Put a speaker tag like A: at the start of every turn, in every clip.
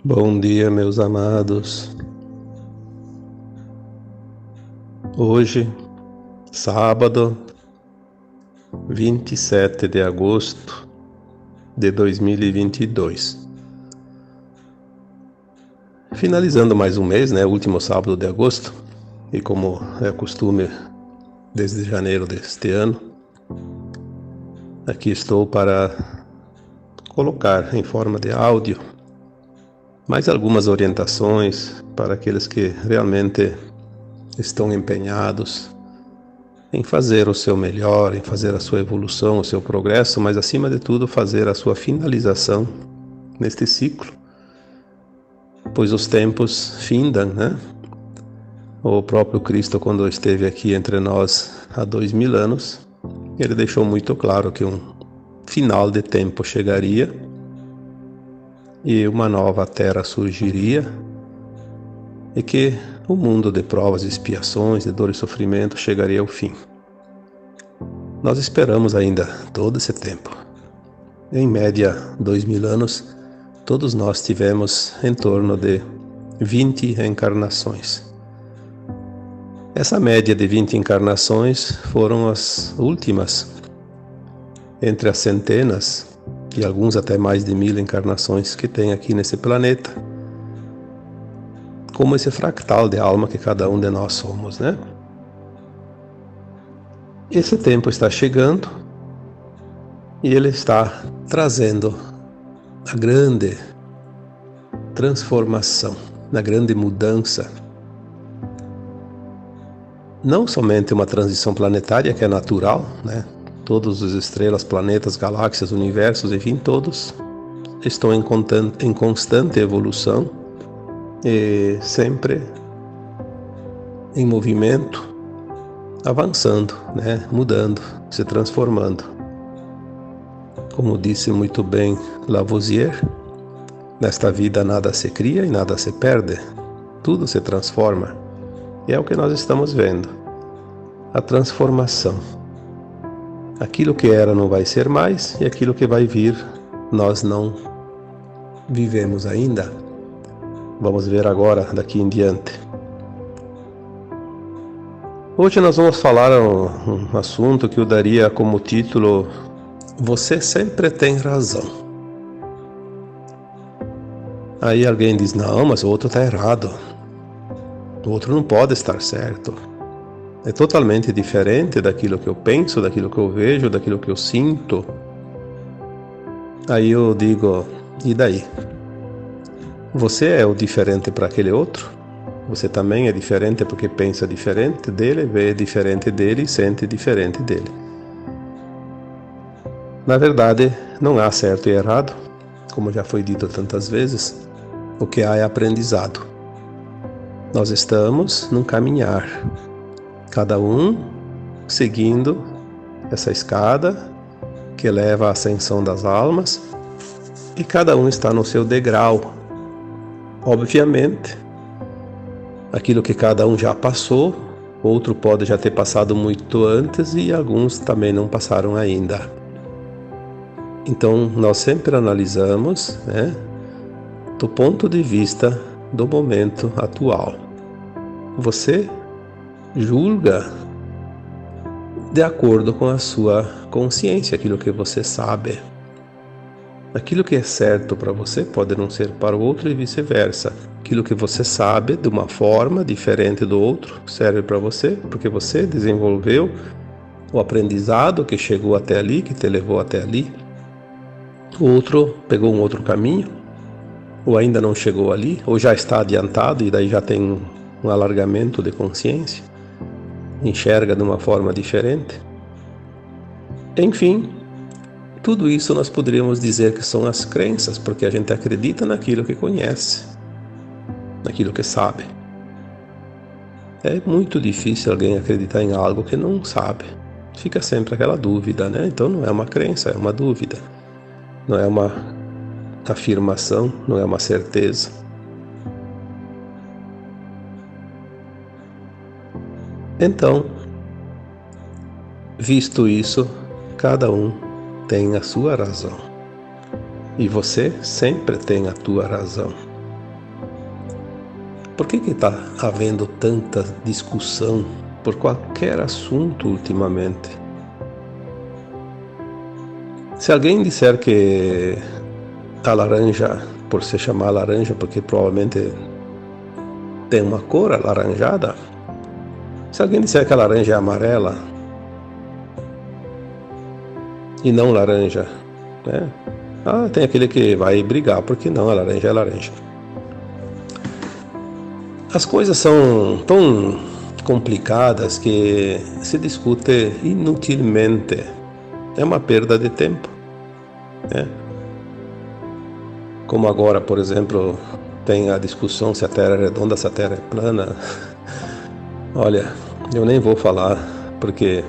A: Bom dia, meus amados. Hoje, sábado, 27 de agosto de 2022. Finalizando mais um mês, né? Último sábado de agosto. E como é costume desde janeiro deste ano, aqui estou para colocar em forma de áudio mais algumas orientações para aqueles que realmente estão empenhados em fazer o seu melhor, em fazer a sua evolução, o seu progresso, mas acima de tudo fazer a sua finalização neste ciclo, pois os tempos findam, né? O próprio Cristo, quando esteve aqui entre nós há 2000 anos, ele deixou muito claro que um final de tempo chegaria e uma nova terra surgiria e que o mundo de provas e expiações, de dor e sofrimento chegaria ao fim. Nós esperamos ainda todo esse tempo. Em média, 2000 anos, todos nós tivemos em torno de 20 reencarnações. Essa média de 20 encarnações foram as últimas, entre as centenas e alguns até mais de 1000 encarnações que tem aqui nesse planeta, como esse fractal de alma que cada um de nós somos, né? Esse tempo está chegando e ele está trazendo a grande transformação, a grande mudança. Não somente uma transição planetária, que é natural, né? Todas as estrelas, planetas, galáxias, universos, enfim, todos estão em constante evolução e sempre em movimento, avançando, né? Mudando, se transformando. Como disse muito bem Lavoisier, nesta vida nada se cria e nada se perde, tudo se transforma. E é o que nós estamos vendo, a transformação. Aquilo que era não vai ser mais e aquilo que vai vir nós não vivemos ainda. Vamos ver agora daqui em diante. Hoje nós vamos falar um assunto que eu daria como título: Você sempre tem razão. Aí alguém diz: não, mas o outro está errado. O outro não pode estar certo. É totalmente diferente daquilo que eu penso, daquilo que eu vejo, daquilo que eu sinto. Aí eu digo: e daí? Você é o diferente para aquele outro? Você também é diferente porque pensa diferente dele, vê diferente dele e sente diferente dele. Na verdade, não há certo e errado, como já foi dito tantas vezes. O que há é aprendizado. Nós estamos num caminhar, cada um seguindo essa escada que leva à ascensão das almas, e cada um está no seu degrau. Obviamente, aquilo que cada um já passou, outro pode já ter passado muito antes e alguns também não passaram ainda. Então, nós sempre analisamos, né, do ponto de vista do momento atual. Você julga de acordo com a sua consciência, aquilo que você sabe. Aquilo que é certo para você pode não ser para o outro e vice-versa. Aquilo que você sabe de uma forma diferente do outro serve para você, porque você desenvolveu o aprendizado que chegou até ali, que te levou até ali. O outro pegou um outro caminho, ou ainda não chegou ali, ou já está adiantado e daí já tem um alargamento de consciência, enxerga de uma forma diferente. Enfim, tudo isso nós poderíamos dizer que são as crenças, porque a gente acredita naquilo que conhece, naquilo que sabe. É muito difícil alguém acreditar em algo que não sabe. Fica sempre aquela dúvida, né? Então não é uma crença, é uma dúvida. Não é uma afirmação, não é uma certeza. Então, visto isso, cada um tem a sua razão. E você sempre tem a tua razão. Por que está havendo tanta discussão por qualquer assunto ultimamente? Se alguém disser que a laranja, por se chamar laranja, porque provavelmente tem uma cor alaranjada, se alguém disser que a laranja é amarela e não laranja, né? Tem aquele que vai brigar, porque não, a laranja é laranja. As coisas são tão complicadas que se discute inutilmente. É uma perda de tempo, né? Como agora, por exemplo, tem a discussão se a Terra é redonda, se a Terra é plana. Olha, eu nem vou falar, porque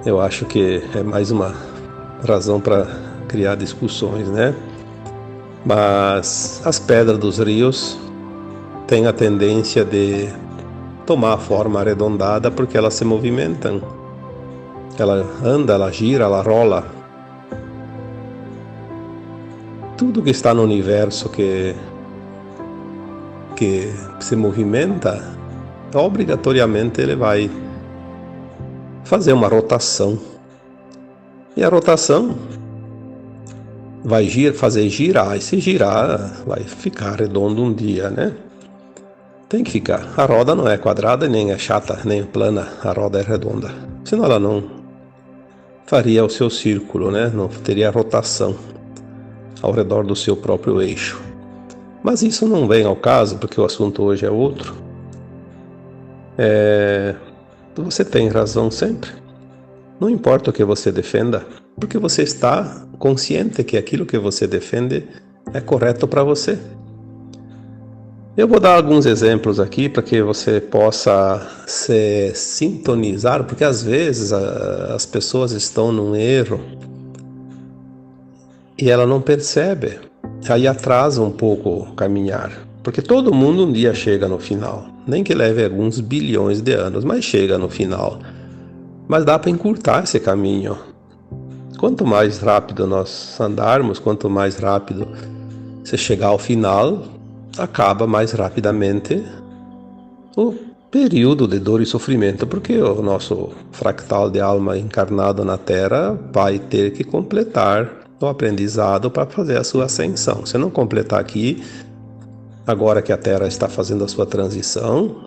A: eu acho que é mais uma razão para criar discussões, né? Mas as pedras dos rios têm a tendência de tomar a forma arredondada porque elas se movimentam. Ela anda, ela gira, ela rola. Tudo que está no universo que se movimenta, obrigatoriamente ele vai fazer uma rotação. E a rotação vai fazer girar, e se girar, vai ficar redondo um dia, né? Tem que ficar. A roda não é quadrada, nem é chata, nem plana, a roda é redonda. Senão ela não faria o seu círculo, né? Não teria rotação ao redor do seu próprio eixo. Mas isso não vem ao caso, porque o assunto hoje é outro. Você tem razão sempre. Não importa o que você defenda, porque você está consciente que aquilo que você defende é correto para você. Eu vou dar alguns exemplos aqui para que você possa se sintonizar, porque às vezes as pessoas estão num erro e ela não percebe, aí atrasa um pouco o caminhar, porque todo mundo um dia chega no final, nem que leve alguns bilhões de anos, mas chega no final. Mas dá para encurtar esse caminho. Quanto mais rápido nós andarmos, quanto mais rápido você chegar ao final, acaba mais rapidamente o período de dor e sofrimento, porque o nosso fractal de alma encarnado na Terra vai ter que completar o aprendizado para fazer a sua ascensão. Se não completar aqui, agora que a Terra está fazendo a sua transição,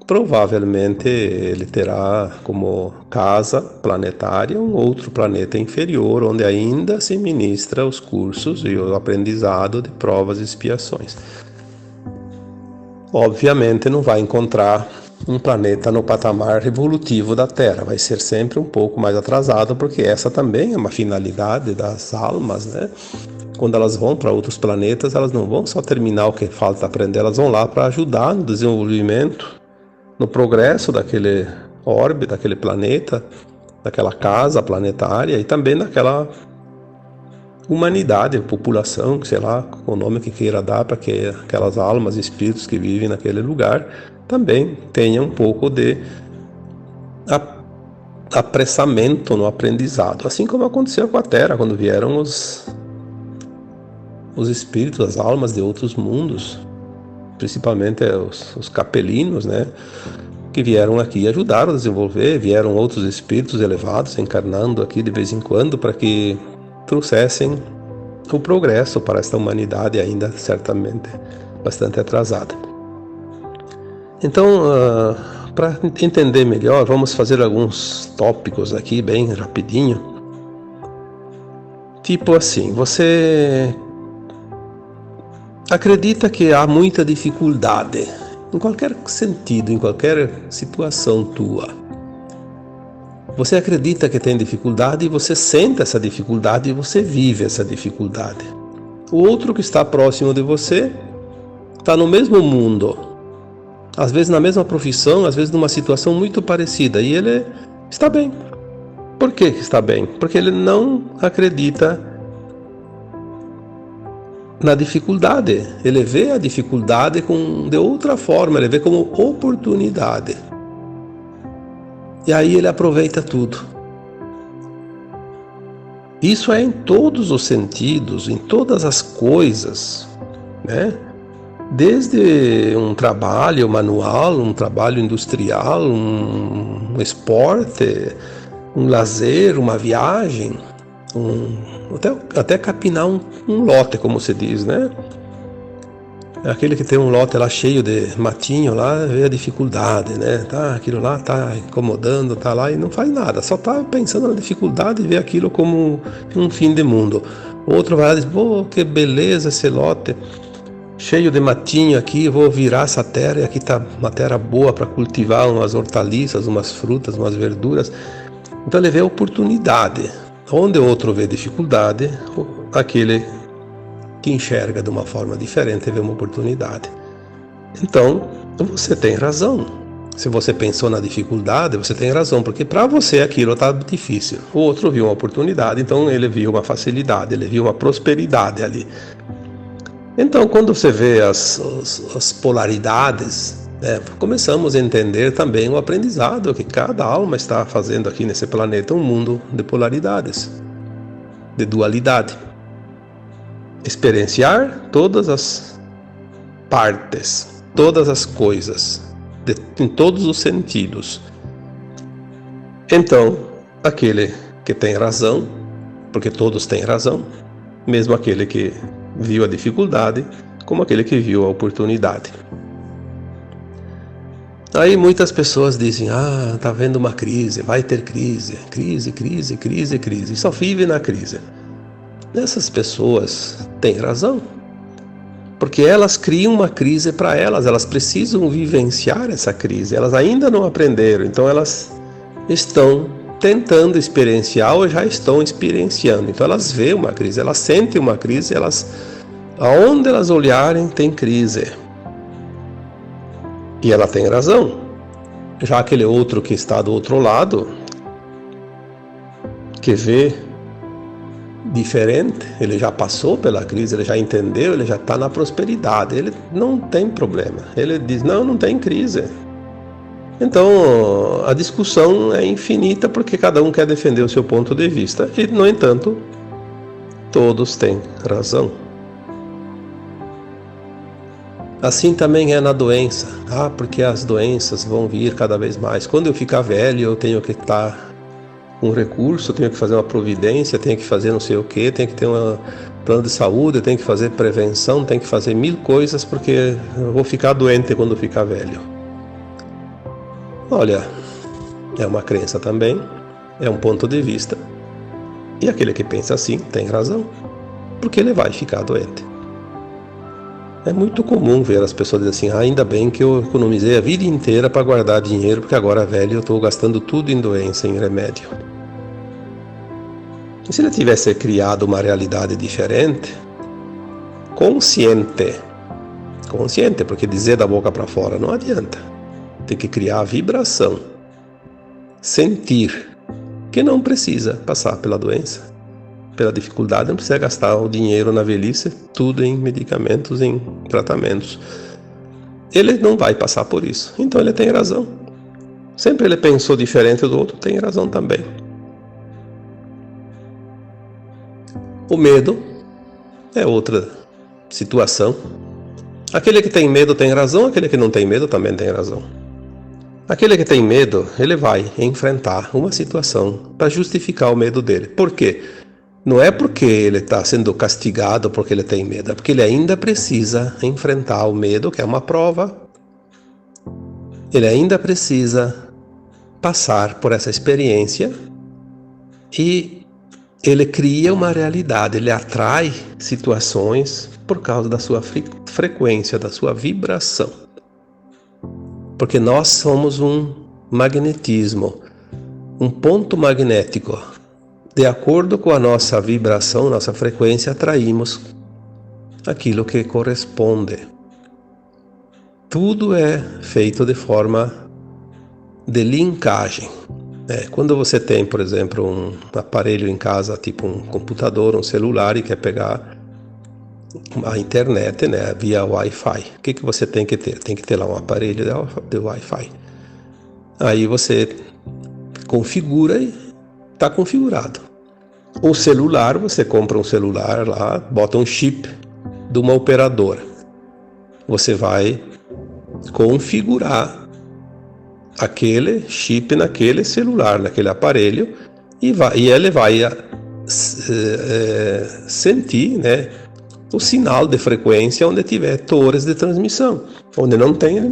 A: provavelmente ele terá como casa planetária um outro planeta inferior, onde ainda se ministra os cursos e o aprendizado de provas e expiações. Obviamente não vai encontrar um planeta no patamar evolutivo da Terra, vai ser sempre um pouco mais atrasado, porque essa também é uma finalidade das almas, né? Quando elas vão para outros planetas, elas não vão só terminar o que falta aprender, elas vão lá para ajudar no desenvolvimento, no progresso daquele orbe, daquele planeta, daquela casa planetária e também daquela humanidade, população, sei lá, o nome que queira dar para que aquelas almas e espíritos que vivem naquele lugar também tenham um pouco de apressamento no aprendizado, assim como aconteceu com a Terra quando vieram os espíritos, as almas de outros mundos, principalmente os capelinos, né, que vieram aqui e ajudaram a desenvolver. Vieram outros espíritos elevados encarnando aqui de vez em quando para que trouxessem o progresso para esta humanidade ainda certamente bastante atrasada. Então, para entender melhor, vamos fazer alguns tópicos aqui bem rapidinho. Tipo assim, você acredita que há muita dificuldade em qualquer sentido, em qualquer situação tua. Você acredita que tem dificuldade e você sente essa dificuldade e você vive essa dificuldade. O outro que está próximo de você está no mesmo mundo, às vezes na mesma profissão, às vezes numa situação muito parecida, e ele está bem. Por que está bem? Porque ele não acredita na dificuldade. Ele vê a dificuldade de outra forma, ele vê como oportunidade. E aí ele aproveita tudo. Isso é em todos os sentidos, em todas as coisas, né? Desde um trabalho manual, um trabalho industrial, um esporte, um lazer, uma viagem, até capinar um lote, como se diz, né? Aquele que tem um lote lá cheio de matinho lá, vê a dificuldade, né? Tá, aquilo lá tá incomodando, tá lá e não faz nada, só tá pensando na dificuldade e vê aquilo como um fim de mundo. Outro vai lá e diz, pô, que beleza esse lote, cheio de matinho aqui, vou virar essa terra e aqui tá uma terra boa para cultivar umas hortaliças, umas frutas, umas verduras. Então ele vê oportunidade. Onde o outro vê dificuldade, aquele que enxerga de uma forma diferente vê uma oportunidade. Então, você tem razão. Se você pensou na dificuldade, você tem razão, porque para você aquilo está difícil. O outro viu uma oportunidade, então ele viu uma facilidade, ele viu uma prosperidade ali. Então, quando você vê as polaridades, começamos a entender também o aprendizado que cada alma está fazendo aqui nesse planeta, um mundo de polaridades, de dualidade. Experienciar todas as partes, todas as coisas, em todos os sentidos. Então, aquele que tem razão, porque todos têm razão, mesmo aquele que viu a dificuldade, como aquele que viu a oportunidade. Aí muitas pessoas dizem, tá havendo uma crise, vai ter crise, e só vive na crise. Essas pessoas têm razão, porque elas criam uma crise para elas precisam vivenciar essa crise, elas ainda não aprenderam, então elas estão tentando experienciar ou já estão experienciando, então elas veem uma crise, elas sentem uma crise, aonde elas olharem tem crise. E ela tem razão. Já aquele outro que está do outro lado, que vê diferente, ele já passou pela crise, ele já entendeu, ele já está na prosperidade, ele não tem problema. Ele diz, não tem crise. Então, a discussão é infinita porque cada um quer defender o seu ponto de vista e, no entanto, todos têm razão. Assim também é na doença. Porque as doenças vão vir cada vez mais. Quando eu ficar velho, eu tenho que estar com recurso, eu tenho que fazer uma providência, tenho que fazer não sei o que, tenho que ter um plano de saúde, tenho que fazer prevenção, tenho que fazer 1000 coisas porque eu vou ficar doente quando ficar velho. Olha, é uma crença também, é um ponto de vista. E aquele que pensa assim tem razão, porque ele vai ficar doente. É muito comum ver as pessoas dizerem assim, ainda bem que eu economizei a vida inteira para guardar dinheiro, porque agora velho eu estou gastando tudo em doença, em remédio. E se ele tivesse criado uma realidade diferente, consciente, porque dizer da boca para fora não adianta. Tem que criar a vibração, sentir que não precisa passar pela doença, pela dificuldade, não precisa gastar o dinheiro na velhice, tudo em medicamentos, em tratamentos. Ele não vai passar por isso, então ele tem razão. Sempre ele pensou diferente do outro, tem razão também. O medo é outra situação. Aquele que tem medo tem razão, aquele que não tem medo também tem razão. Aquele que tem medo, ele vai enfrentar uma situação para justificar o medo dele. Por quê? Não é porque ele está sendo castigado porque ele tem medo, é porque ele ainda precisa enfrentar o medo, que é uma prova. Ele ainda precisa passar por essa experiência e ele cria uma realidade, ele atrai situações por causa da sua frequência, da sua vibração. Porque nós somos um magnetismo, um ponto magnético. De acordo com a nossa vibração, nossa frequência, atraímos aquilo que corresponde. Tudo é feito de forma de linkagem. Quando você tem, por exemplo, um aparelho em casa, tipo um computador, um celular, e quer pegar a internet, via Wi-Fi, o que você tem que ter? Tem que ter lá um aparelho de Wi-Fi. Aí você configura e está configurado. O celular, você compra um celular lá, bota um chip de uma operadora. você vai configurar aquele chip naquele celular, naquele aparelho, e ele vai sentir, né, o sinal de frequência onde tiver torres de transmissão. Onde não tem, ele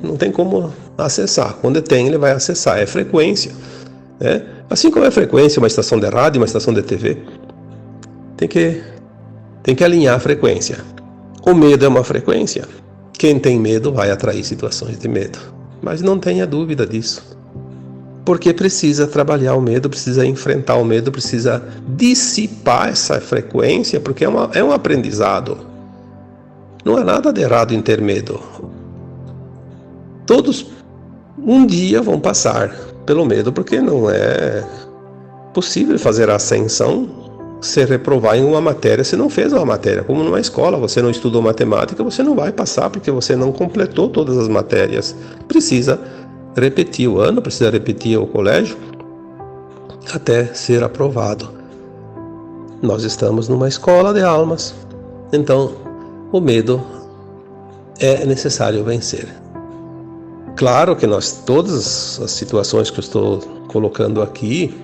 A: não tem como acessar. Onde tem, ele vai acessar. É frequência, né? Assim como é frequência uma estação de rádio, uma estação de TV, tem que alinhar a frequência. O medo é uma frequência. Quem tem medo vai atrair situações de medo. Mas não tenha dúvida disso. Porque precisa trabalhar o medo, precisa enfrentar o medo, precisa dissipar essa frequência, porque é um aprendizado. Não há nada de errado em ter medo. Todos um dia vão passar pelo medo, porque não é possível fazer a ascensão se reprovar em uma matéria se não fez uma matéria. Como numa escola, você não estudou matemática, você não vai passar porque você não completou todas as matérias. Precisa repetir o ano, precisa repetir o colégio até ser aprovado. Nós estamos numa escola de almas, então o medo é necessário vencer. Claro que todas as situações que eu estou colocando aqui,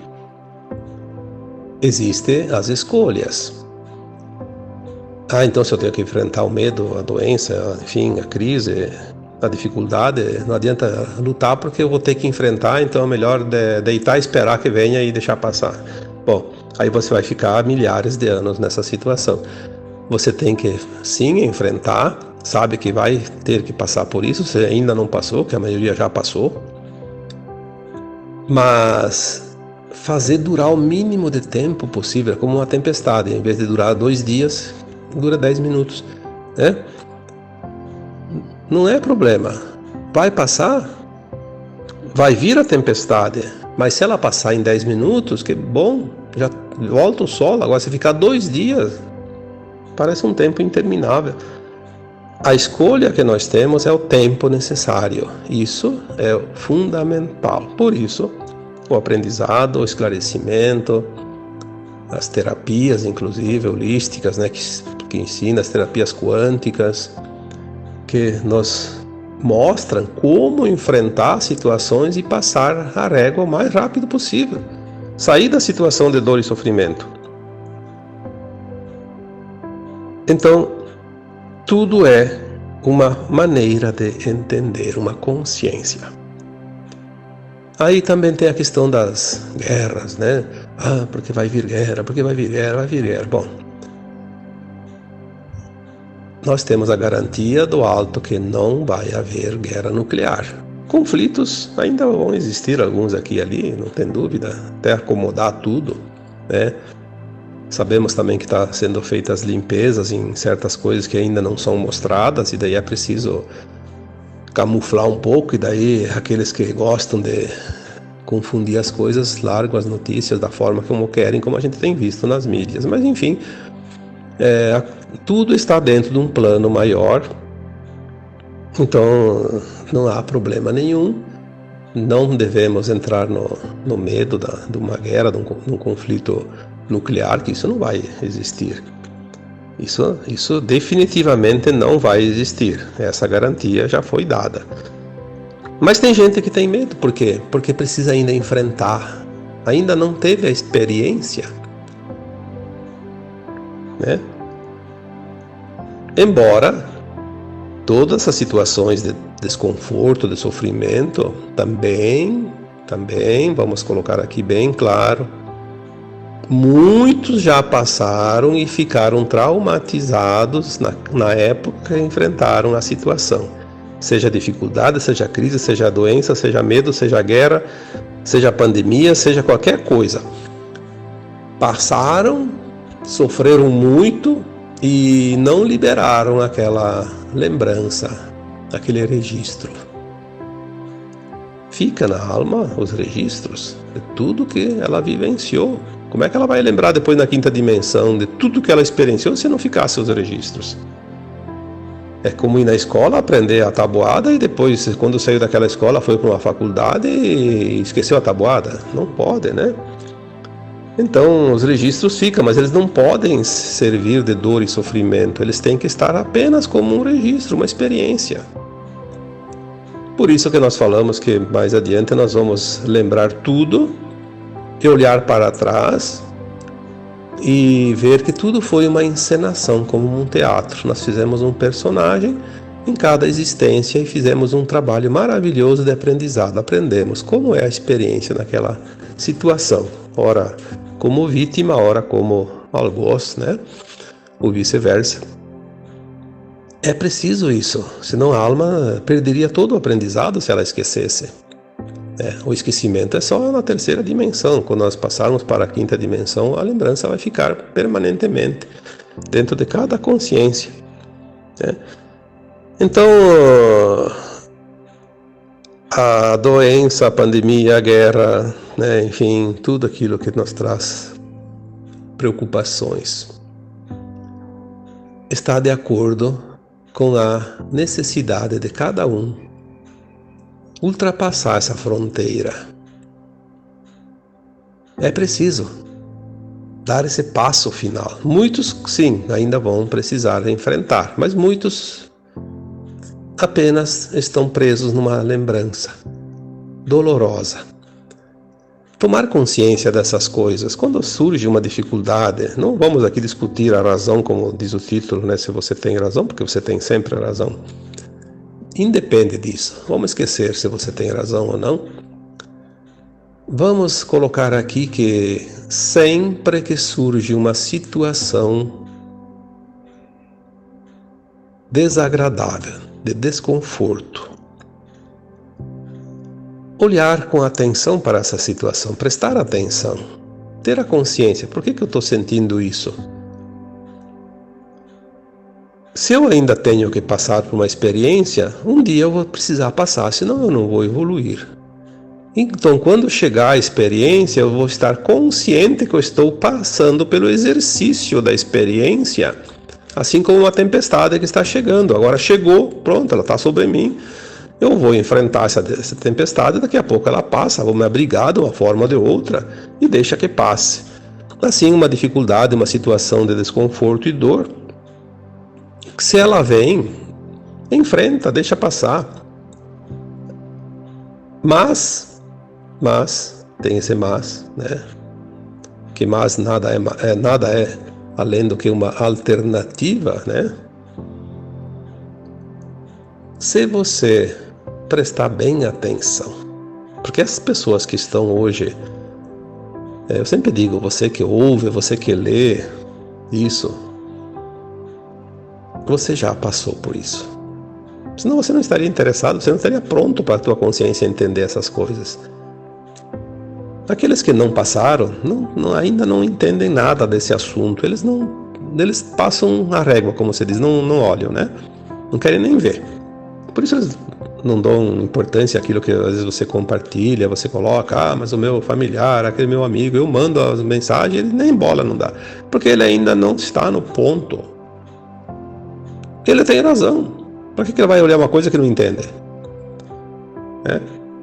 A: existem as escolhas. Então se eu tenho que enfrentar o medo, a doença, enfim, a crise, a dificuldade, não adianta lutar porque eu vou ter que enfrentar, então é melhor deitar e esperar que venha e deixar passar. Bom, aí você vai ficar milhares de anos nessa situação. Você tem que sim enfrentar, sabe que vai ter que passar por isso, você ainda não passou, que a maioria já passou, mas fazer durar o mínimo de tempo possível, como uma tempestade. Em vez de durar 2 dias, dura 10 minutos, né? Não é problema. Vai passar, vai vir a tempestade, mas se ela passar em 10 minutos, que bom, já volta o sol. Agora se ficar 2 dias, parece um tempo interminável. A escolha que nós temos é o tempo necessário. Isso é fundamental. Por isso, o aprendizado, o esclarecimento, as terapias, inclusive holísticas, né, que ensina as terapias quânticas, que nos mostram como enfrentar situações e passar a régua o mais rápido possível. Sair da situação de dor e sofrimento. Então, tudo é uma maneira de entender, uma consciência. Aí também tem a questão das guerras, né? Porque vai vir guerra, porque vai vir guerra, vai vir guerra. Bom, nós temos a garantia do alto que não vai haver guerra nuclear. Conflitos ainda vão existir, alguns aqui e ali, não tem dúvida, até acomodar tudo, né? Sabemos também que está sendo feitas limpezas em certas coisas que ainda não são mostradas, e daí é preciso camuflar um pouco, e daí aqueles que gostam de confundir as coisas largam as notícias da forma como querem, como a gente tem visto nas mídias. Mas enfim, tudo está dentro de um plano maior, então não há problema nenhum. Não devemos entrar no medo de uma guerra, de um conflito nuclear, que isso não vai existir. Isso definitivamente não vai existir. Essa garantia já foi dada. Mas tem gente que tem medo. Por quê? Porque precisa ainda enfrentar. Ainda não teve a experiência, né? Embora todas as situações de desconforto, de sofrimento, também, vamos colocar aqui bem claro, muitos já passaram e ficaram traumatizados na época que enfrentaram a situação. Seja dificuldade, seja crise, seja doença, seja medo, seja guerra, seja pandemia, seja qualquer coisa. Passaram, sofreram muito e não liberaram aquela lembrança, aquele registro. Fica na alma os registros de tudo que ela vivenciou. Como é que ela vai lembrar depois na quinta dimensão de tudo que ela experienciou se não ficasse os registros? É como ir na escola, aprender a tabuada e depois, quando saiu daquela escola, foi para uma faculdade e esqueceu a tabuada. Não pode, né? Então os registros ficam, mas eles não podem servir de dor e sofrimento, eles têm que estar apenas como um registro, uma experiência. Por isso que nós falamos que mais adiante nós vamos lembrar tudo e olhar para trás e ver que tudo foi uma encenação, como um teatro. Nós fizemos um personagem em cada existência e fizemos um trabalho maravilhoso de aprendizado. Aprendemos como é a experiência naquela situação, ora como vítima, ora como algoz, né? Ou vice-versa. É preciso isso, senão a alma perderia todo o aprendizado se ela esquecesse. O esquecimento é só na terceira dimensão. Quando nós passarmos para a quinta dimensão, a lembrança vai ficar permanentemente dentro de cada consciência, né? Então, a doença, a pandemia, a guerra, né, enfim, tudo aquilo que nos traz preocupações, está de acordo com a necessidade de cada um ultrapassar essa fronteira. É preciso dar esse passo final. Muitos, sim, ainda vão precisar enfrentar, mas muitos apenas estão presos numa lembrança dolorosa. Tomar consciência dessas coisas, quando surge uma dificuldade, não vamos aqui discutir a razão, como diz o título, né? Se você tem razão, porque você tem sempre razão. Independe disso, vamos esquecer se você tem razão ou não. Vamos colocar aqui que sempre que surge uma situação desagradável, de desconforto, olhar com atenção para essa situação, prestar atenção, ter a consciência, por que eu estou sentindo isso? Se eu ainda tenho que passar por uma experiência, um dia eu vou precisar passar, senão eu não vou evoluir. Então, quando chegar a experiência, eu vou estar consciente que eu estou passando pelo exercício da experiência, assim como uma tempestade que está chegando. Agora chegou, pronto, ela está sobre mim. Eu vou enfrentar essa tempestade, daqui a pouco ela passa, vou me abrigar de uma forma ou de outra e deixa que passe. Assim, uma dificuldade, uma situação de desconforto e dor, se ela vem, enfrenta, deixa passar. Mas tem esse mas, né? Que mas nada é além do que uma alternativa, né? Se você prestar bem atenção, porque as pessoas que estão hoje, eu sempre digo, você que ouve, você que lê isso, você já passou por isso. Senão você não estaria interessado, você não estaria pronto para a tua consciência entender essas coisas. Aqueles que não passaram, ainda não entendem nada desse assunto. Eles passam a régua, como você diz, não olham, né? Não querem nem ver. Por isso eles não dão importância àquilo que às vezes você compartilha, você coloca, mas o meu familiar, aquele meu amigo, eu mando as mensagens, ele nem bola não dá. Porque ele ainda não está no ponto. Ele tem razão. Para que ele vai olhar uma coisa que não entende?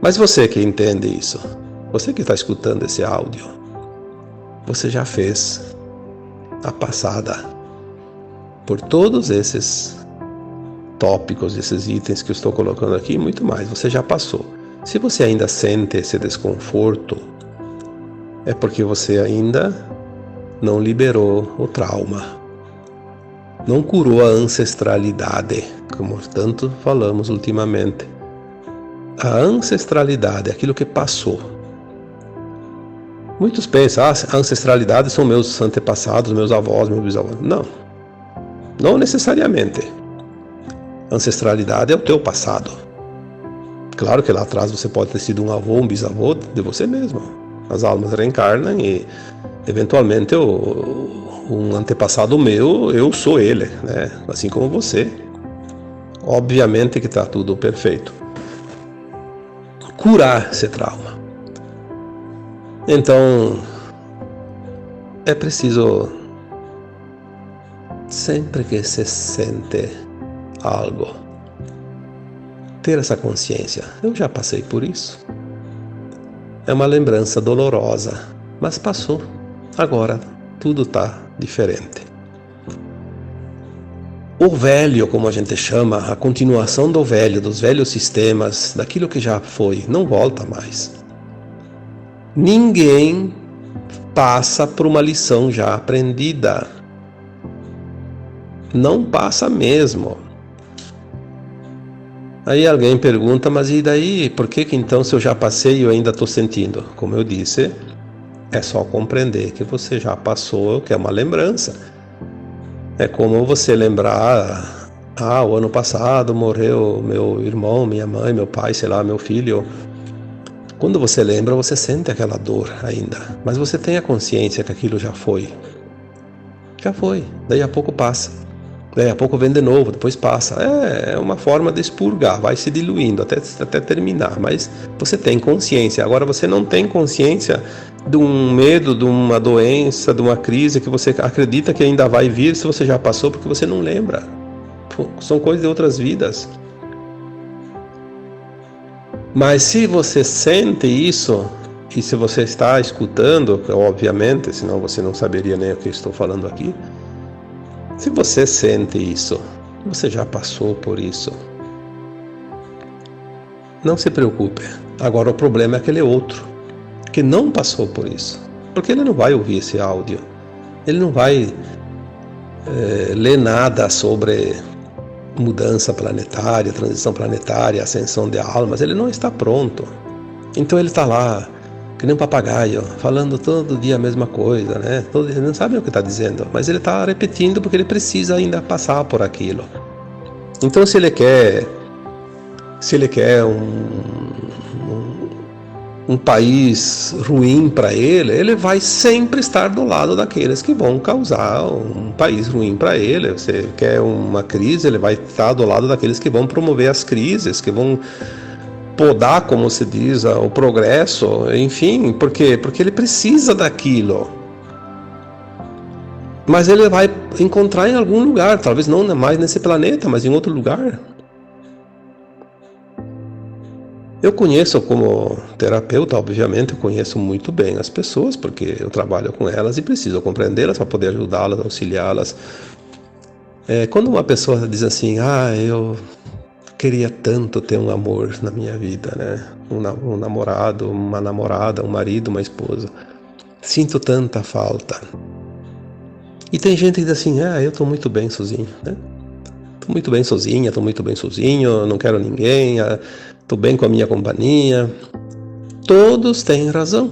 A: Mas você que entende isso, você que está escutando esse áudio, você já fez a passada por todos esses tópicos, esses itens que eu estou colocando aqui e muito mais. Você já passou. Se você ainda sente esse desconforto, é porque você ainda não liberou o trauma. Não curou a ancestralidade, como tanto falamos ultimamente. A ancestralidade, aquilo que passou. Muitos pensam, a ancestralidade são meus antepassados, meus avós, meus bisavós. Não necessariamente. Ancestralidade é o teu passado. Claro que lá atrás você pode ter sido um avô, um bisavô de você mesmo. As almas reencarnam e, eventualmente, um antepassado meu, eu sou ele, né? Assim como você. Obviamente que está tudo perfeito. Curar esse trauma. Então, é preciso, sempre que se sente algo, ter essa consciência. Eu já passei por isso. É uma lembrança dolorosa, mas passou. agora tudo está diferente. O velho, como a gente chama, a continuação do velho, dos velhos sistemas, daquilo que já foi, não volta mais. Ninguém passa por uma lição já aprendida. Não passa mesmo. Aí alguém pergunta, mas e daí? Por que então se eu já passei eu ainda estou sentindo? Como eu disse, é só compreender que você já passou, que é uma lembrança. É como você lembrar, o ano passado morreu meu irmão, minha mãe, meu pai, sei lá, meu filho. Quando você lembra, você sente aquela dor ainda, mas você tem a consciência que aquilo já foi. Já foi, daí a pouco passa. Daí a pouco vem de novo, depois passa. É uma forma de expurgar, vai se diluindo até terminar, mas você tem consciência. Agora você não tem consciência de um medo, de uma doença, de uma crise que você acredita que ainda vai vir se você já passou, porque você não lembra. São coisas de outras vidas. Mas se você sente isso, e se você está escutando, obviamente, senão você não saberia nem o que eu estou falando aqui. Se você sente isso, você já passou por isso. Não se preocupe. Agora o problema é aquele outro, que não passou por isso. Porque ele não vai ouvir esse áudio. Ele não vai ler nada sobre mudança planetária, transição planetária, ascensão de almas. Ele não está pronto. Então ele está lá, que nem um papagaio, falando todo dia a mesma coisa, né? Ele não sabe o que está dizendo, mas ele está repetindo porque ele precisa ainda passar por aquilo. Então se ele quer um país ruim para ele vai sempre estar do lado daqueles que vão causar um país ruim para ele. Se ele quer uma crise, ele vai estar do lado daqueles que vão promover as crises, que vão podar, como se diz, o progresso, enfim, porque ele precisa daquilo. Mas ele vai encontrar em algum lugar, talvez não mais nesse planeta, mas em outro lugar. Eu conheço, como terapeuta, obviamente, eu conheço muito bem as pessoas, porque eu trabalho com elas e preciso compreendê-las para poder ajudá-las, auxiliá-las. Quando uma pessoa diz assim, eu queria tanto ter um amor na minha vida, né? Um namorado, uma namorada, um marido, uma esposa. Sinto tanta falta. E tem gente que diz assim, eu estou muito bem sozinho, né? Estou muito bem sozinha, estou muito bem sozinho, não quero ninguém, estou bem com a minha companhia. Todos têm razão.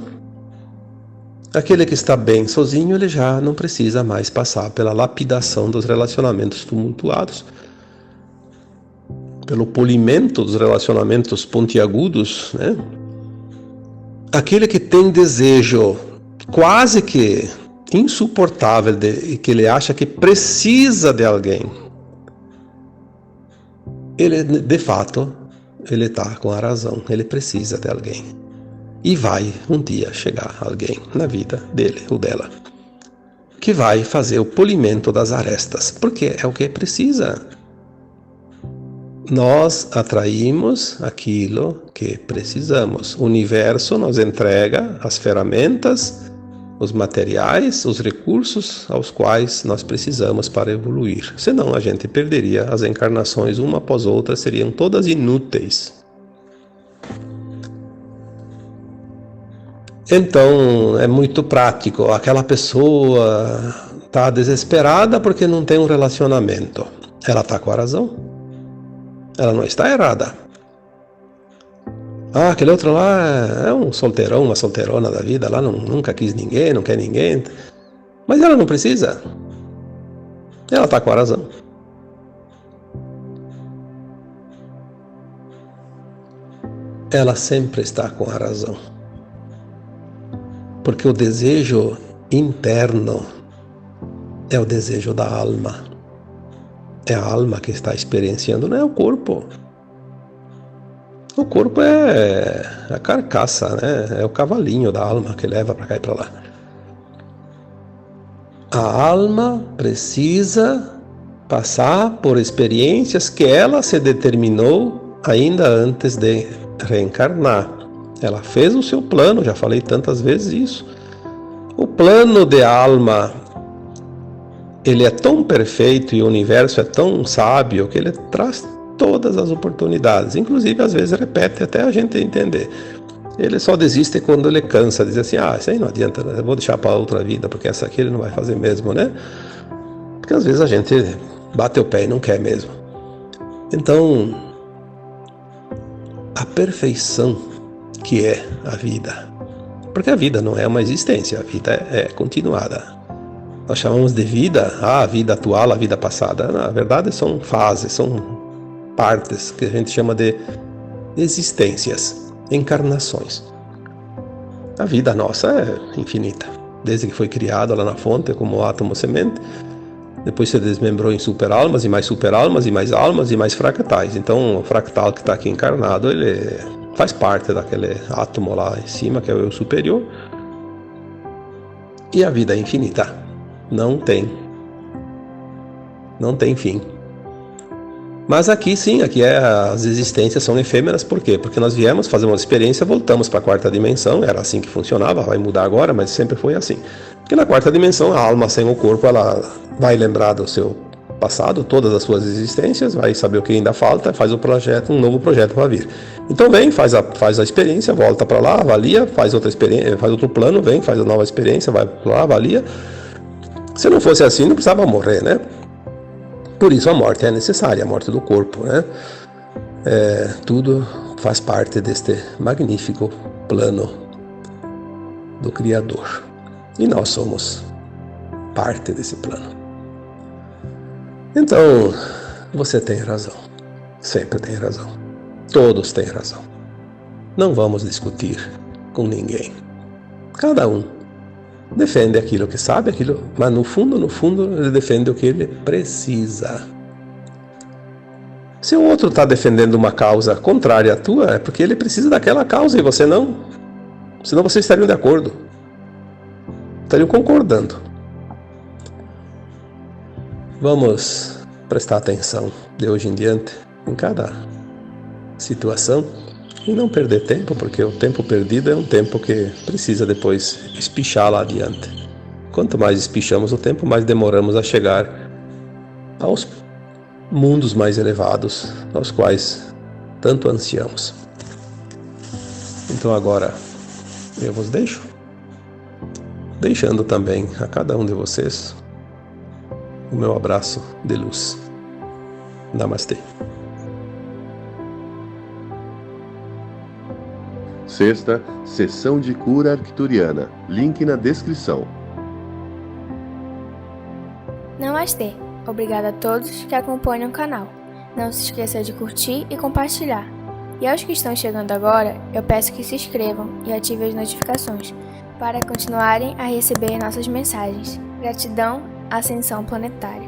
A: Aquele que está bem sozinho, ele já não precisa mais passar pela lapidação dos relacionamentos tumultuados, pelo polimento dos relacionamentos pontiagudos, né? Aquele que tem desejo quase que insuportável e que ele acha que precisa de alguém, ele, de fato, ele está com a razão, ele precisa de alguém. E vai um dia chegar alguém na vida dele ou dela que vai fazer o polimento das arestas, porque é o que precisa. Nós atraímos aquilo que precisamos. O universo nos entrega as ferramentas, os materiais, os recursos aos quais nós precisamos para evoluir. Senão a gente perderia as encarnações uma após outra, seriam todas inúteis. Então é muito prático. Aquela pessoa está desesperada porque não tem um relacionamento. Ela está com a razão. Ela não está errada. Aquele outro lá é um solteirão, uma solteirona da vida, lá nunca quis ninguém, não quer ninguém. Mas ela não precisa. Ela está com a razão. Ela sempre está com a razão. Porque o desejo interno é o desejo da alma. É a alma que está experienciando, não é o corpo. O corpo é a carcaça, né? É o cavalinho da alma que leva para cá e para lá. A alma precisa passar por experiências que ela se determinou ainda antes de reencarnar. Ela fez o seu plano, já falei tantas vezes isso. O plano de alma, ele é tão perfeito e o universo é tão sábio que ele traz todas as oportunidades, inclusive às vezes repete até a gente entender. Ele só desiste quando ele cansa, diz assim, isso aí não adianta, eu vou deixar para outra vida, porque essa aqui ele não vai fazer mesmo, né? Porque às vezes a gente bate o pé e não quer mesmo. Então, a perfeição que é a vida, porque a vida não é uma existência, a vida é continuada. Nós chamamos de vida a vida atual, a vida passada. Na verdade são fases, são partes que a gente chama de existências, encarnações. A vida nossa é infinita, desde que foi criada lá na fonte como átomo semente, depois se desmembrou em superalmas e mais almas e mais fractais. Então o fractal que está aqui encarnado, ele faz parte daquele átomo lá em cima, que é o eu superior, e a vida é infinita, não tem fim. Mas aqui sim, as existências são efêmeras. Por quê? Porque nós viemos fazer uma experiência, voltamos para a quarta dimensão, era assim que funcionava, vai mudar agora, mas sempre foi assim. Porque na quarta dimensão, a alma sem o corpo, ela vai lembrar do seu passado, todas as suas existências, vai saber o que ainda falta, faz o projeto, um novo projeto para vir. Então vem, faz a experiência, volta para lá, avalia, faz outra experiência, faz outro plano, vem, faz a nova experiência, vai para lá, avalia. Se não fosse assim, não precisava morrer, né? Por isso a morte é necessária, a morte do corpo, né? Tudo faz parte deste magnífico plano do Criador. E nós somos parte desse plano. Então, você tem razão. Sempre tem razão. Todos têm razão. Não vamos discutir com ninguém. Cada um defende aquilo que sabe, mas no fundo, ele defende o que ele precisa. Se o outro está defendendo uma causa contrária à tua, é porque ele precisa daquela causa e você não. Senão vocês estariam de acordo. Estariam concordando. Vamos prestar atenção de hoje em diante em cada situação e não perder tempo, porque o tempo perdido é um tempo que precisa depois espichar lá adiante. Quanto mais espichamos o tempo, mais demoramos a chegar aos mundos mais elevados, aos quais tanto ansiamos. Então agora eu vos deixo, deixando também a cada um de vocês o meu abraço de luz. Namastê.
B: Sexta, sessão de cura arcturiana. Link na descrição.
C: Namastê. Obrigada a todos que acompanham o canal. Não se esqueça de curtir e compartilhar. E aos que estão chegando agora, eu peço que se inscrevam e ativem as notificações para continuarem a receber nossas mensagens. Gratidão, Ascensão Planetária.